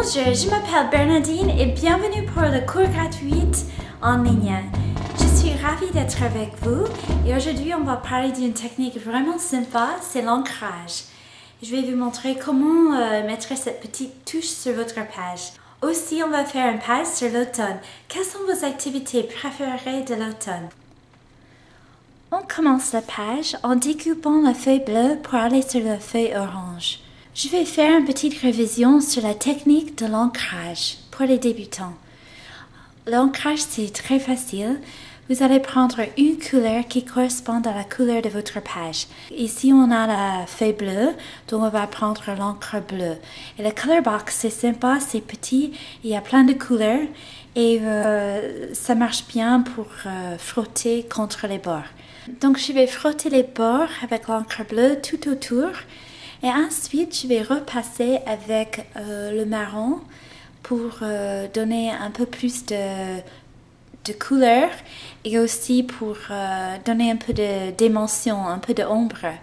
Bonjour, je m'appelle Bernardine et bienvenue pour le cours gratuit en ligne. Je suis ravie d'être avec vous et aujourd'hui on va parler d'une technique vraiment sympa, c'est l'ancrage. Je vais vous montrer comment mettre cette petite touche sur votre page. Aussi, on va faire une page sur l'automne. Quelles sont vos activités préférées de l'automne? On commence la page en découpant la feuille bleue pour aller sur la feuille orange. Je vais faire une petite révision sur la technique de l'ancrage pour les débutants. L'ancrage, c'est très facile. Vous allez prendre une couleur qui correspond à la couleur de votre page. Ici, on a la feuille bleue, donc on va prendre l'encre bleue. Et le color box, c'est sympa, c'est petit, il y a plein de couleurs et ça marche bien pour frotter contre les bords. Donc, je vais frotter les bords avec l'encre bleue tout autour. Et ensuite, je vais repasser avec le marron pour donner un peu plus de couleur et aussi pour donner un peu de dimension, un peu d'ombre.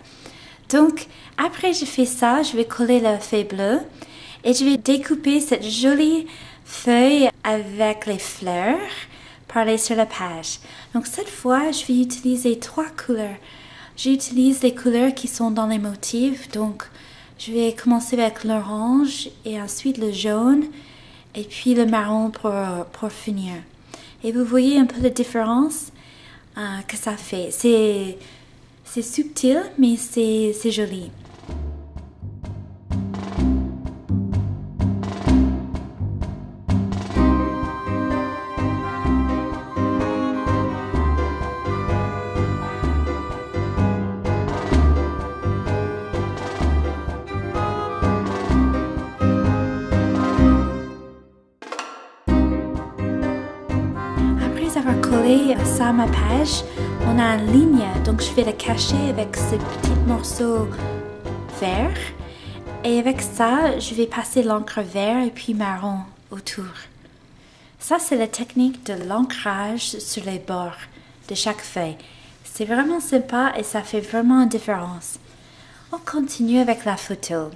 Donc, après je fais ça, je vais coller la feuille bleue et je vais découper cette jolie feuille avec les fleurs pour aller sur la page. Donc, cette fois, je vais utiliser 3 couleurs. J'utilise les couleurs qui sont dans les motifs, donc je vais commencer avec l'orange et ensuite le jaune et puis le marron pour finir. Et vous voyez un peu la différence que ça fait. C'est subtil, mais c'est joli. Avoir collé ça à ma page, on a une ligne, donc je vais la cacher avec ce petit morceau vert et avec ça, je vais passer l'encre vert et puis marron autour. Ça, c'est la technique de l'ancrage sur les bords de chaque feuille. C'est vraiment sympa et ça fait vraiment une différence. On continue avec la photo.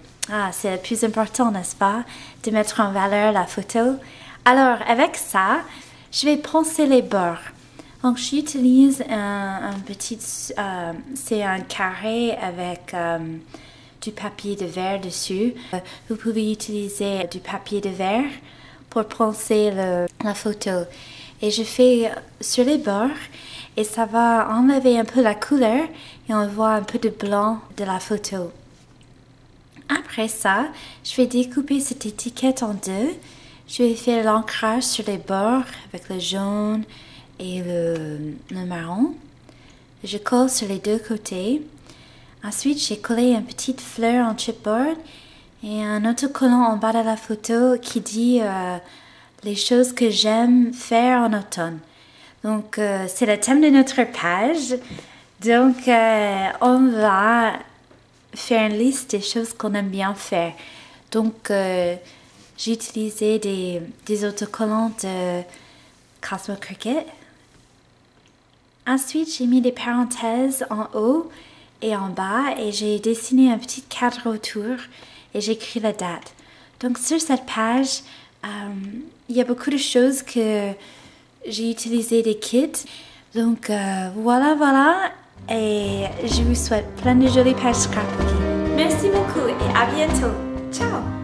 C'est le plus important, n'est-ce pas, de mettre en valeur la photo. Alors, avec ça, je vais poncer les bords. Donc, j'utilise un petit, c'est un carré avec du papier de verre dessus. Vous pouvez utiliser du papier de verre pour poncer la photo. Et je fais sur les bords et ça va enlever un peu la couleur et on voit un peu de blanc de la photo. Après ça, je vais découper cette étiquette en deux. Je vais faire l'ancrage sur les bords avec le jaune et le marron. Je colle sur les deux côtés. Ensuite, j'ai collé une petite fleur en chipboard et un autocollant en bas de la photo qui dit les choses que j'aime faire en automne. Donc, c'est le thème de notre page. Donc, on va faire une liste des choses qu'on aime bien faire. Donc, j'ai utilisé des autocollants de Cosmo Cricket. Ensuite, j'ai mis des parenthèses en haut et en bas et j'ai dessiné un petit cadre autour et j'ai écrit la date. Donc, sur cette page, il y a beaucoup de choses que j'ai utilisé des kits. Donc, voilà. Et je vous souhaite plein de jolies pages scrapbooking. Merci beaucoup et à bientôt. Ciao!